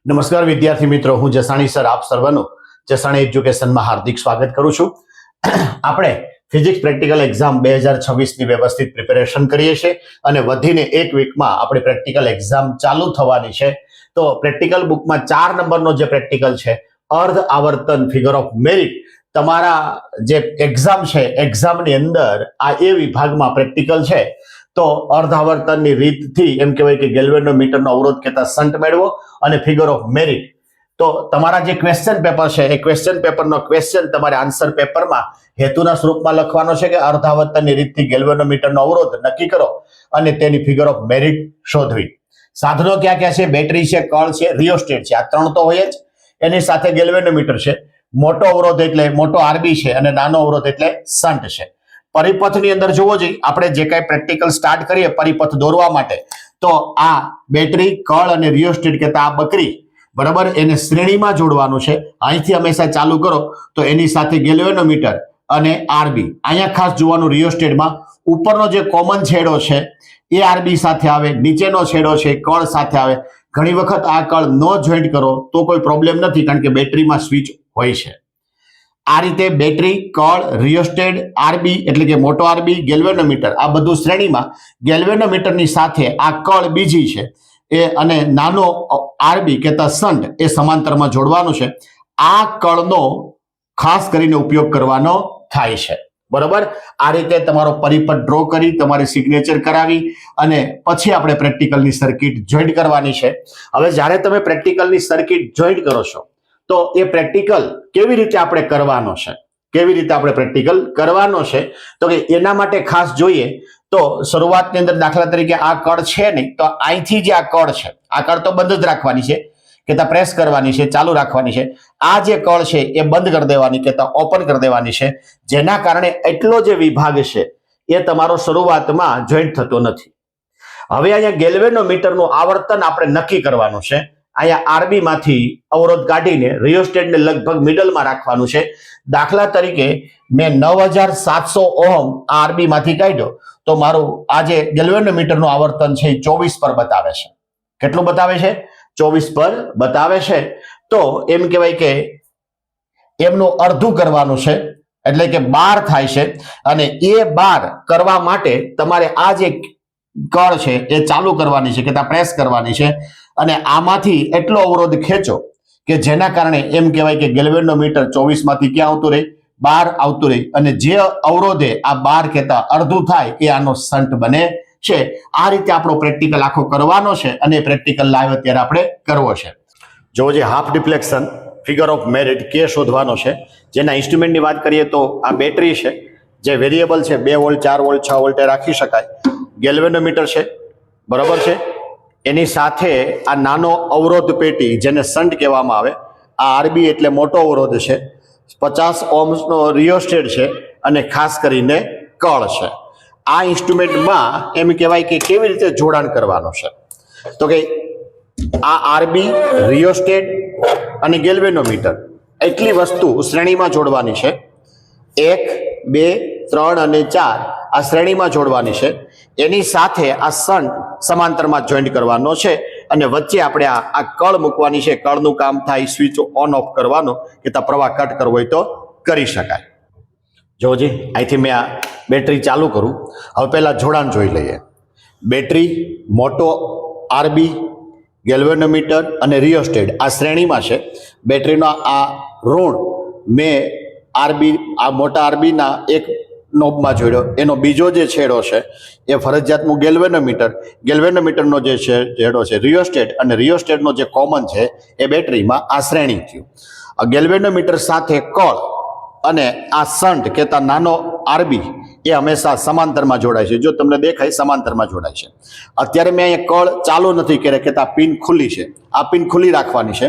નમસ્કાર વિદ્યાર્થી મિત્રો, હું જસાણી સર આપ સર્વનું જસાણી એજ્યુકેશનમાં હાર્દિક સ્વાગત કરું છું. આપણે ફિઝિક્સ પ્રેક્ટિકલ એક્ઝામ 2026 ની વ્યવસ્થિત પ્રિપેરેશન કરીએ છીએ અને વધીને એક વીકમાં આપણી પ્રેક્ટિકલ એક્ઝામ ચાલુ થવાની છે. તો પ્રેક્ટિકલ બુકમાં 4 નંબરનો જે પ્રેક્ટિકલ છે, અર્ધ આવર્તન ફિગર ઓફ મેરિટ, તમારા જે એક્ઝામ છે એક્ઝામની અંદર આ એ વિભાગમાં પ્રેક્ટિકલ છે. તો અર્ધ આવર્તનની રીતથી એમ કહેવાય કે ગેલ્વેનોમીટરનો અવરોધ કહેતા શન્ટ મેળવો અને ફિગર ઓફ મેરિટ. તો તમારા જે ક્વેશ્ચન પેપર છે એ ક્વેશ્ચન પેપરનો ક્વેશ્ચન તમારે આન્સર પેપરમાં હેતુના સ્વરૂપમાં લખવાનો છે કે અર્ધ આવર્તનની રીતથી ગેલ્વેનોમીટરનો અવરોધ નક્કી કરો અને તેની ફિગર ઓફ મેરિટ શોધવી. સાધનો ક્યાં ક્યાં છે? બેટરી છે, કળ છે, રિયોસ્ટેટ છે. આ 3 તો હોય જ. એની સાથે ગેલ્વેનોમીટર છે. મોટો અવરોધ એટલે મોટો આરબી છે અને નાનો અવરોધ એટલે શન્ટ છે. પરિપથની અંદર જોવો જોઈએ, આપણે જે કાંઈ પ્રેક્ટિકલ સ્ટાર્ટ કરીએ પરિપથ દોરવા માટે, તો આ બેટરી, કળ અને રિયોસ્ટેટ કહેતા આ બકરી, બરાબર, એને શ્રેણીમાં જોડવાનું છે. અહીંથી હંમેશા ચાલુ કરો તો એની સાથે ગેલ્વેનોમીટર અને આરબી. અહીંયા ખાસ જોવાનું, રિયોસ્ટેટમાં ઉપરનો જે કોમન છેડો છે એ આરબી સાથે આવે, નીચેનો છેડો છે કળ સાથે આવે. ઘણી વખત આ કળ ન જોઈન્ટ કરો તો કોઈ પ્રોબ્લેમ નથી, કારણ કે બેટરીમાં સ્વિચ હોય છે. આ રીતે બેટરી, કળ, રિયોસ્ટેટ, આરબી એટલે કે મોટો આરબી, ગેલ્વેનોમીટર, આ બધું શ્રેણીમાં. ગેલ્વેનોમીટરની સાથે આ કળ બીજી છે એ અને નાનો આરબી કહેતા શન્ટ એ સમાંતરમાં જોડવાનું છે. આ કળનો ખાસ કરીને ઉપયોગ કરવાનો થાય છે, બરોબર. આ રીતે તમારો પરિપથ ડ્રો કરી તમારે સિગ્નેચર કરાવી અને પછી આપણે પ્રેક્ટિકલની સર્કિટ જોઈન્ટ કરવાની છે. હવે જ્યારે તમે પ્રેક્ટિકલની સર્કિટ જોઈન્ટ કરો છો તો એ પ્રેક્ટિકલ કેવી રીતે આપણે કરવાનો છે, કેવી રીતે આપણે પ્રેક્ટિકલ કરવાનો છે, તો કે એના માટે ખાસ જોઈએ તો શરૂઆતની અંદર દાખલા તરીકે આ કળ છે નહીં, તો અહીંથી જે આ કળ છે, આ કળ તો બંધ જ રાખવાની છે, કે પ્રેસ કરવાની છે, ચાલુ રાખવાની છે. આ જે કળ છે એ બંધ કરી દેવાની, કે ઓપન કરી દેવાની છે, જેના કારણે એટલો જે વિભાગ છે એ તમારો શરૂઆતમાં જોઈન્ટ થતો નથી. હવે અહીંયા ગેલ્વેનોમીટરનું આવર્તન આપણે નક્કી કરવાનું છે. અહીંયા આરબી માંથી અવરોધ કાઢીને રિયોસ્ટેટને લગભગ મિડલમાં રાખવાનું છે. દાખલા તરીકે મેં 9700 ઓહમ આરબી માંથી કાઢ્યો તો મારું આ જે ગેલ્વેનોમીટરનું આવર્તન છે એ 24 પર બતાવે છે. કેટલું બતાવે છે? 24 પર બતાવે છે. તો એમ કહેવાય કે એમનું અડધું કરવાનું છે, એટલે કે 12 થાય છે. અને એ 12 કરવા માટે તમારે આ જે કળ છે એ ચાલુ કરવાની છે, કે પ્રેસ કરવાની છે અને આમાંથી એટલો અવરોધ ખેંચો કે જેના કારણે એમ કહેવાય કે ગેલ્વેનોમીટર 24 માંથી ક્યાં આવતું રહે? 12 આવતું રહે. અને જે અવરોધે આ 12 કહેતા અડધું થાય એ આનો શન્ટ બને છે. આ રીતે આપણો પ્રેક્ટિકલ આખો કરવાનો છે અને પ્રેક્ટિકલ લાઈવ અત્યારે આપણે કરવો છે. જો જે half deflection figure of merit કે શોધવાનો છે, જેના ઇન્સ્ટ્રુમેન્ટની વાત કરીએ તો આ બેટરી છે, જે વેરિયેબલ છે, 2 વોલ્ટ, 4 વોલ્ટ, 6 વોલ્ટે રાખી શકાય. ગેલ્વેનોમીટર છે, બરાબર છે. એની સાથે આ નાનો અવરોધ પેટી જેને શન્ટ કહેવામાં આવે. આ આરબી એટલે મોટો અવરોધ છે. 50 ઓહ્મનો રિયોસ્ટેટ છે અને ખાસ કરીને કળ છે. આ ઇન્સ્ટ્રુમેન્ટમાં એમ કહેવાય કે કેવી રીતે જોડાણ કરવાનું છે, તો કે આ આરબી, રિયોસ્ટેટ અને ગેલ્વેનોમીટર એટલી વસ્તુ શ્રેણીમાં જોડવાની છે. 1, 2, 3 અને 4 આ શ્રેણીમાં જોડવાની છે. એની સાથે આ શન્ટ સમાંતરમાં જોઈન્ટ કરવાનો છે અને વચ્ચે આપણે આ કળ મૂકવાની છે. કળનું કામ થાય સ્વિચ ઓન ઓફ કરવાનો, કે પ્રવાહ કટ કરવો હોય તો કરી શકાય. જોજી, અહીંથી મેં આ બેટરી ચાલુ કરું. હવે પહેલા જોડાણ જોઈ લઈએ. બેટરી, મોટો આરબી, ગેલ્વેનોમીટર અને રિયોસ્ટેટ આ શ્રેણીમાં છે. બેટરીનો આ ઋણ મેં આરબી, આ મોટા આરબીના એક નોબમાં જોડ્યો. એનો બીજો જે છેડો છે એ ફરજિયાતનું ગેલ્વેનોમીટર, ગેલ્વેનોમીટરનો જે છેડો છે રિયોસ્ટેટ, અને રિયોસ્ટેટનો જે કોમન છે એ બેટરીમાં આ શ્રેણી થયું. આ ગેલ્વેનોમીટર સાથે કળ અને આ શન્ટ કહેતા નાનો આરબી એ હંમેશા સમાંતરમાં જોડાય છે. જો તમને દેખાય, સમાંતરમાં જોડાય છે. અત્યારે મેં અહીંયા કળ ચાલુ નથી કર્યા, કહેતા પિન ખુલ્લી છે. આ પિન ખુલ્લી રાખવાની છે.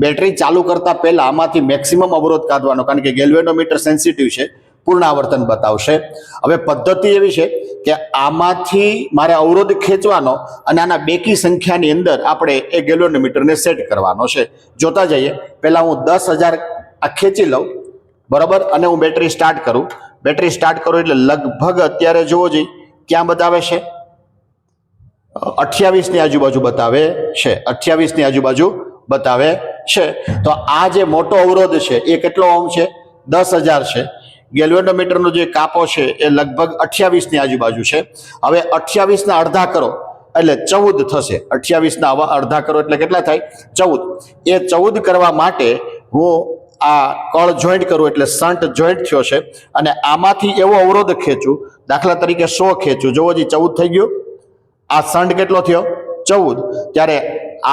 બેટરી ચાલુ કરતા પહેલા આમાંથી મેક્સિમમ અવરોધ કાઢવાનો, કારણ કે ગેલ્વેનોમીટર સેન્સિટિવ છે, પૂર્ણ આવર્તન બતાવશે. હવે પદ્ધતિ એવી છે કે આમાંથી મારે અવરોધ ખેંચવાનો અને આના બેકી સંખ્યાની અંદર આપણે એ ગેલ્વેનોમીટરને સેટ કરવાનો છે. જોતા જઈએ. પહેલા હું 10,000 આ ખેંચી લઉં, બરાબર, અને હું બેટરી સ્ટાર્ટ કરું. બેટરી સ્ટાર્ટ કરું એટલે લગભગ અત્યારે જોવો જોઈએ ક્યાં બતાવે છે? 28 ની આજુબાજુ બતાવે છે. 28 ની આજુબાજુ બતાવે છે. તો આ જે મોટો અવરોધ છે એ કેટલો ઓહમ છે? 10,000 છે. ગેલ્વેનોમીટરનો જે કાપો છે એ લગભગ 28 ની આજુબાજુ છે. હવે 28 ના અડધા કરો એટલે 14 થશે. 28 ના અડધા કરો એટલે કેટલા થાય? 14. એ 14 કરવા માટે હું આ કળ જોઈન્ટ કરું એટલે શન્ટ જોઈન્ટ થયો છે અને આમાંથી એવો અવરોધ ખેંચું, દાખલા તરીકે 100 ખેંચું. જોવો જી 14 થઈ ગયું. આ શન્ટ કેટલો થયો? 14. ત્યારે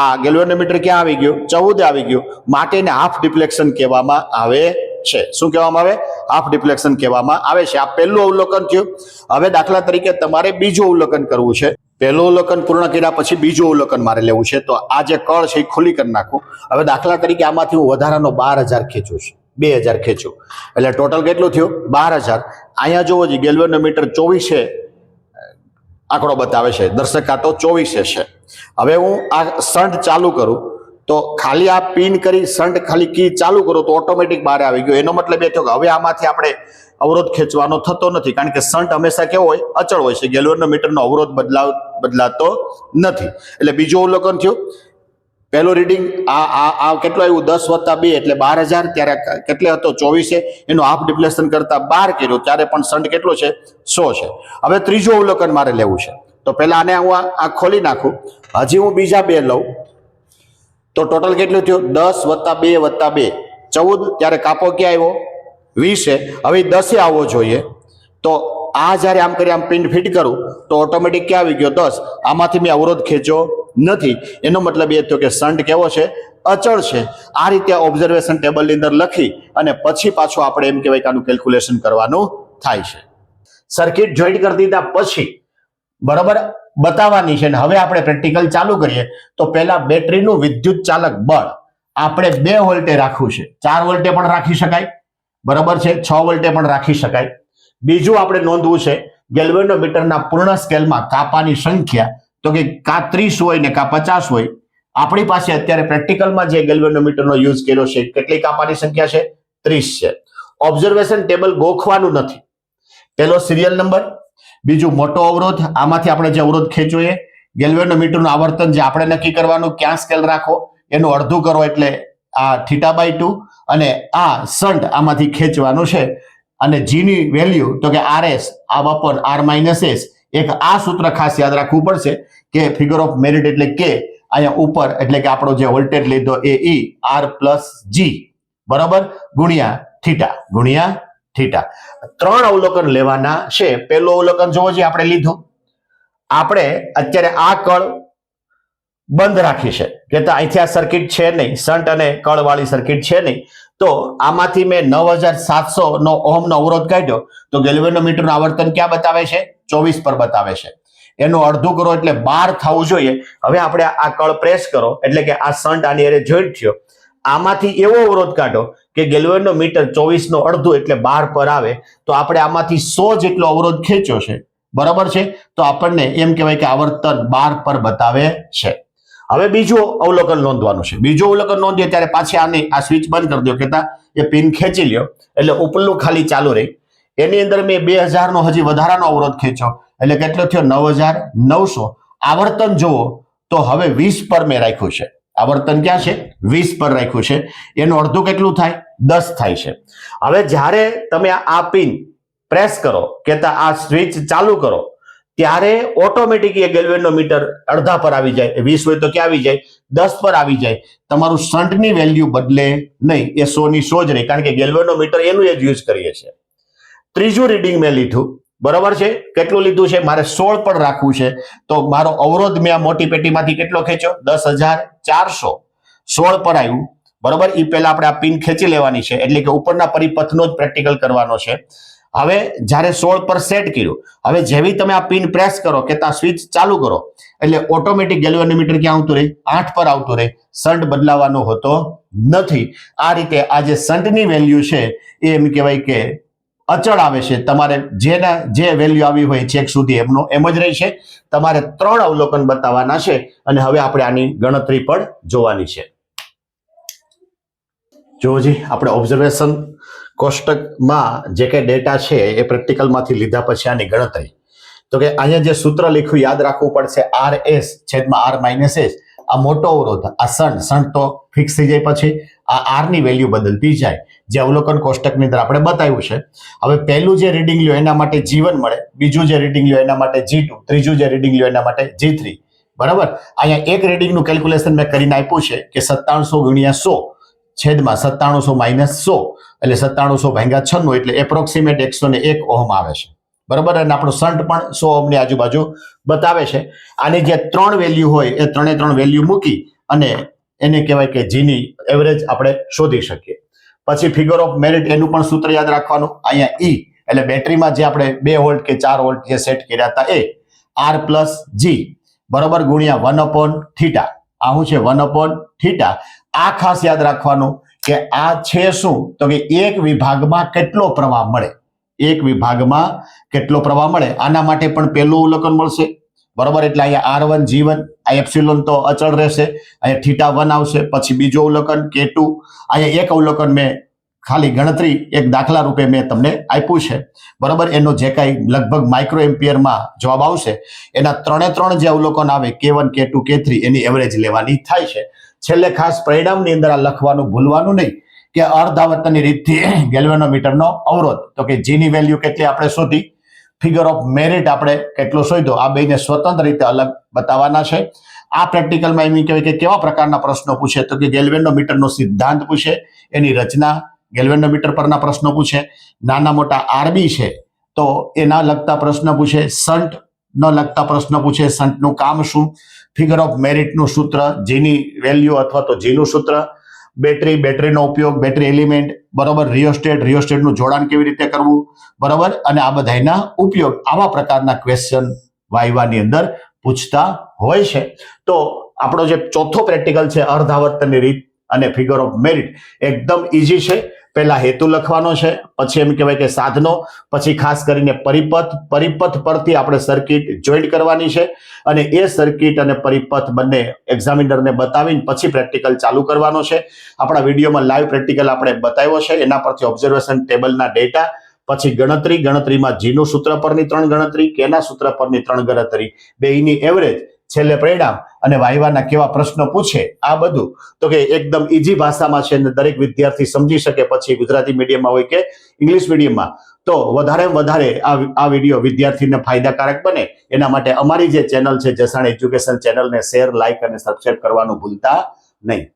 આ ગેલ્વેનોમીટર ક્યાં આવી ગયું? 14 આવી ગયું. માટે એને હાફ ડિફ્લેક્શન કહેવામાં આવે છે. શું કહેવામાં આવે? હાફ ડિફ્લેક્શન કહેવામાં આવે છે. આ પહેલું અવલોકન થયું. હવે દાખલા તરીકે તમારે બીજું અવલોકન કરવું છે. પહેલું અવલોકન પૂર્ણ કર્યા પછી બીજું અવલોકન મારે લેવું છે. તો આ જે કળ છે એ ખુલ્લી કરી નાખું. હવે દાખલા તરીકે આમાંથી હું વધારાનો 12,000 ખેંચું છું, 2,000 ખેંચું એટલે ટોટલ કેટલું થયું? 12,000. અહીંયા જોવો જી ગેલ્વેનોમીટર 24 છે આંકડો બતાવે છે, દર્શક આ તો 24 છે. હવે હું આ શન્ટ ચાલુ કરું તો ખાલી આ પિન કરી શન્ટ ખાલી કી ચાલુ કરું તો ઓટોમેટિક બહાર આવી ગયો. એનો મતલબ એ થયો કે હવે આમાંથી આપણે અવરોધ ખેંચવાનો થતો નથી, કારણ કે શન્ટ હંમેશા કેવો હોય? અચળ હોય છે. ગેલ્વેનોમીટરનો અવરોધ બદલાતો નથી. એટલે બીજું અવલોકન થયું. પહેલું રીડિંગ આ કેટલું આવ્યું? 10 + 2 એટલે 12,000. ત્યારે કેટલે હતો? 24. એનું હાફ ડિફ્લેક્શન કરતા 12 કર્યું ત્યારે પણ શન્ટ કેટલો છે? 100 છે. હવે ત્રીજું અવલોકન મારે લેવું છે. તો પહેલા આને હું આ ખોલી નાખું. હજી હું બીજા બે લઉં તો ટોટલ કેટલું થયું? 10 + 2 + 2 14. ત્યારે કાપો ક્યાં આવ્યો? 20. હવે 10 આવવો જોઈએ. તો આ જ્યારે આમ કરી આમ પિન ફિટ કરું તો ઓટોમેટિક ક્યાં આવી ગયો? 10. આમાંથી મેં અવરોધ ખેંચ્યો નથી. એનો મતલબ એ થયો કે શન્ટ કેવો છે? અચળ છે. આ રીતે ઓબ્ઝર્વેશન ટેબલની અંદર લખી અને પછી પાછું આપણે એમ કહેવાય કે આનું કેલ્ક્યુલેશન કરવાનું થાય છે. સર્કિટ જોઈન્ટ કરી દીધા પછી બરોબર બતાવવાની છે. હવે આપણે પ્રેક્ટિકલ ચાલુ કરીએ તો પહેલા બેટરીનું વિદ્યુત ચાલક બળ આપણે 2 વોલ્ટે રાખવું છે. 4 વોલ્ટે પણ રાખી શકાય, બરોબર છે. 6 વોલ્ટે પણ રાખી શકાય. બીજું આપણે નોંધવું છે ગેલ્વેનોમીટરના પૂર્ણ સ્કેલમાં કાપાની સંખ્યા તો કે કા 30 હોય ને કા 50 હોય. આપણી પાસે અત્યારે પ્રેક્ટિકલમાં જે ગેલ્વેનોમીટરનો યુઝ કર્યો છે કેટલી કાપાની સંખ્યા છે? 30 છે. ઓબ્ઝર્વેશન ટેબલ ગોખવાનું નથી. પહેલો સિરિયલ નંબર, બીજું મોટો અવરોધ, આમાંથી આપણે જે અવરોધ ખેંચવો એ ગેલ્વેનોમીટરનું આવર્તન જે આપણે નક્કી કરવાનું ક્યાં સ્કેલ રાખો એનું અડધું કરો એટલે આ θ/2 અને આ શન્ટ આમાંથી ખેંચવાનું છે. અને G ની વેલ્યુ તો કે RS R-S. એક આ સૂત્ર ખાસ યાદ રાખવું પડશે કે ફિગર ઓફ મેરિટ એટલે કે અહીંયા ઉપર એટલે કે આપણો જે વોલ્ટેજ લીધો એ E R+G બરાબર ગુણ્યા θ. 3 અવલોકન લેવાના છે. પહેલું અવલોકન જોવો જે આપણે લીધું. આપણે અત્યારે આ કળ બંધ રાખી છે કે અહીંથી આ સર્કિટ છે નહીં, શન્ટ અને કળ વાળી સર્કિટ છે નહીં. તો આમાંથી મેં 9,700 નો ઓહમનો અવરોધ કાઢ્યો તો ગેલ્વેનોમીટરનું આવર્તન ક્યાં બતાવે છે? 24 પર બતાવે છે. એનું અડધું કરો એટલે 12 થવું જોઈએ. હવે આપણે આ કળ પ્રેસ કરો એટલે કે આ શન્ટ આની હારે જોઈન્ટ થયો. આમાંથી એવો અવરોધ કાઢો કે ગેલ્વેનોમીટર 24 નો અડધું એટલે 12 પર આવે. તો આપણે આમાંથી 100 જેટલો અવરોધ ખેંચ્યો છે, બરાબર છે. તો આપણને એમ કહેવાય કે આવર્તન 12 પર બતાવે છે. હવે બીજું અવલોકન નોંધવાનું છે. બીજું અવલોકન નોંધીએ ત્યારે પાછી આની આ સ્વિચ બંધ કરી દો કેતા એ પિન ખેંચી લ્યો એટલે ઉપરનું ખાલી ચાલુ રહી. એની અંદર મેં 2000 નો હજી વધારાનો અવરોધ ખેંચ્યો એટલે કેટલો થયો? 9,900. આવર્તન જુઓ તો હવે 20 પર મેં રાખ્યું છે. આવર્તન ક્યાં છે? 20 પર રાખ્યું છે. એનું અડધું કેટલું થાય? 10 થાય છે. હવે જ્યારે તમે આ પિન પ્રેસ કરો કેતા આ સ્વિચ ચાલુ કરો ત્યારે ઓટોમેટિક એ ગેલ્વેનોમીટર અડધા પર આવી જાય. 20 હોય તો ક્યાં આવી જાય? 10 પર આવી જાય. તમારું શન્ટની વેલ્યુ બદલે નહીં, એ 100 ની 100 જ રહે, કારણ કે ગેલ્વેનોમીટર એનું એ જ યુઝ કરીએ છીએ. ત્રીજું રીડિંગ મેં લીધું, બરાબર છે. કેટલું લીધું છે? મારે 16 પર રાખવું છે. તો મારો અવરોધ મેં આ મોટી પેટીમાંથી કેટલો ખેંચ્યો? 10,400. 16 પર આવ્યું, બરાબર. એ પહેલા આપણે આ પિન ખેંચી લેવાની છે એટલે કે ઉપરના પરિપથનો જ પ્રેક્ટિકલ કરવાનો છે. હવે જ્યારે 16 પર સેટ કર્યું, હવે જેવી તમે આ પિન પ્રેસ કરો કે આ સ્વિચ ચાલુ કરો એટલે ઓટોમેટિક ગેલ્વેનોમીટર ક્યાં આવતું રહે? 8 પર આવતું રહે. શન્ટ બદલાવાનો હોતો નથી. આ રીતે આ જે શન્ટની વેલ્યુ છે એ એમ કહેવાય કે અચળ આવે છે. તમારે જે વેલ્યુ આવી હોય ચેક સુધી એમનો એમ જ રહેશે. તમારે 3 અવલોકન બતાવવાના છે અને હવે આપણે આની ગણતરી પણ જોવાની છે. જોજી આપણે ઓબ્ઝર્વેશન કોષ્ટકમાં જે કઈ ડેટા છે એ પ્રેક્ટિકલમાંથી લીધા પછી આની ગણતરી તો કે અહીંયા જે સૂત્ર લખ્યું યાદ રાખવું પડશે. RS/R-S આ મોટો અવરોધ આ સણ તો ફિક્સ થઈ જાય, પછી આ આર ની વેલ્યુ બદલતી જાય, જે અવલોકન કોષ્ટકની અંદર આપણે બતાવ્યું છે. હવે પહેલું જે રીડિંગ લ્યો એના માટે G1 મળે, બીજું જે રીડિંગ લ્યો એના માટે G2, ત્રીજું જે રીડિંગ લ્યો એના માટે G3. બરાબર. અહીંયા એક રીડિંગનું કેલ્ક્યુલેશન મેં કરીને આપ્યું છે કે 9700 ગુણ્યા 100 છેદમાં 9700 - 100 એટલે 9700 ભાગ્યા 96 એટલે એપ્રોક્સિમેટ 101 ઓહમ આવે છે. બરાબર. અને આપણો શન્ટ પણ 100 ઓહમની આજુબાજુ બતાવે છે. આની જે 3 વેલ્યુ હોય એ 3 વેલ્યુ મૂકી અને એને કહેવાય કે જીની એવરેજ આપણે શોધી શકીએ. પછી ફિગર ઓફ મેરિટ એનું પણ સૂત્ર યાદ રાખવાનું. અહીંયા ઈ એટલે બેટરીમાં જે આપણે 2 વોલ્ટ કે 4 વોલ્ટ જે સેટ કર્યા હતા એ આર પ્લસ જી બરાબર ગુણ્યા 1/θ. આ શું છે 1/θ. આ ખાસ યાદ રાખવાનું કે આ છે શું તો કે એક વિભાગમાં કેટલો પ્રવાહ મળે, એક વિભાગમાં કેટલો પ્રવાહ મળે આના માટે પણ પહેલું અવલોકન મળશે. બરોબર. એટલે અહીંયા R1 G1 આ એપ્સિલોન તો અચળ રહેશે, અહીંયા θ1 આવશે. પછી બીજું અવલોકન K2. અહીંયા એક અવલોકન મેં ખાલી ગણતરી એક દાખલા રૂપે મેં તમને આપ્યું છે. બરોબર. એનો જે કાંઈ લગભગ માઇક્રો એમ્પિયરમાં જવાબ આવશે એના 3 જે અવલોકન આવે K1 K2 K3 એની એવરેજ લેવાની થાય છે. છેલ્લે ખાસ પરિણામની અંદર આ લખવાનું ભૂલવાનું નહીં કે અર્ધાવર્તનની રીતથી ગેલ્વેનોમીટરનો અવરોધ તો કે G ની વેલ્યુ કેટલી આપણે શોધી, ફિગર ઓફ મેરિટ આપણે કેટલો શોધ્યો, આ બેને સ્વતંત્ર રીતે અલગ બતાવવાના છે. આ પ્રેક્ટિકલમાં એમ કહેવાય કે કેવા પ્રકારના પ્રશ્નો પૂછે તો કે ગેલ્વેનોમીટરનો સિદ્ધાંત પૂછે, એની રચના, ગેલ્વેનોમીટર પરના પ્રશ્નો પૂછે, નાના મોટા આરબી છે તો એના લગતા પ્રશ્ન પૂછે, શન્ટ ન લગતા પ્રશ્ન પૂછે, શન્ટનું કામ શું, ફિગર ઓફ મેરિટનું સૂત્ર, જીની વેલ્યુ અથવા તો જીનું સૂત્ર, બેટરીનો ઉપયોગ, બેટરી એલિમેન્ટ, બરોબર, રિયોસ્ટેટનું જોડાણ કેવી રીતે કરવું, બરોબર, અને આ બધાના ઉપયોગ આવા પ્રકારના ક્વેશ્ચન વાઇવાની અંદર પૂછતા હોય છે. તો આપણો જે ચોથો પ્રેક્ટિકલ છે અર્ધાવર્તનની રીત અને ફિગર ઓફ મેરિટ એકદમ ઈઝી છે. પહેલા હેતુ લખવાનો છે, પછી એમ કહેવાય કે સાધનો, પછી ખાસ કરીને પરિપથ પરથી આપણે સર્કિટ જોઈન્ટ કરવાની છે અને એ સર્કિટ અને પરિપથ બંને એક્ઝામિનરને બતાવીને પછી પ્રેક્ટિકલ ચાલુ કરવાનો છે. આપણા વિડીયોમાં લાઈવ પ્રેક્ટિકલ આપણે બતાવ્યો છે, એના પરથી ઓબ્ઝર્વેશન ટેબલના ડેટા, પછી ગણતરીમાં જીનું સૂત્ર પરની 3 ગણતરી, કેના સૂત્ર પરની 3 ગણતરી, બેયની એવરેજ, છેલ્લે પરિણામ અને વાઇવાના કેવા પ્રશ્નો પૂછે આ બધું તો કે એકદમ ઈઝી ભાષામાં છે અને દરેક વિદ્યાર્થી સમજી શકે. પછી ગુજરાતી મીડિયમમાં હોય કે ઇંગ્લિશ મીડિયમમાં તો વધારે આ વિડીયો વિદ્યાર્થીને ફાયદાકારક બને એના માટે અમારી જે ચેનલ છે જસાણ એજ્યુકેશન ચેનલને શેર, લાઇક અને સબસ્ક્રાઇબ કરવાનું ભૂલતા નહીં.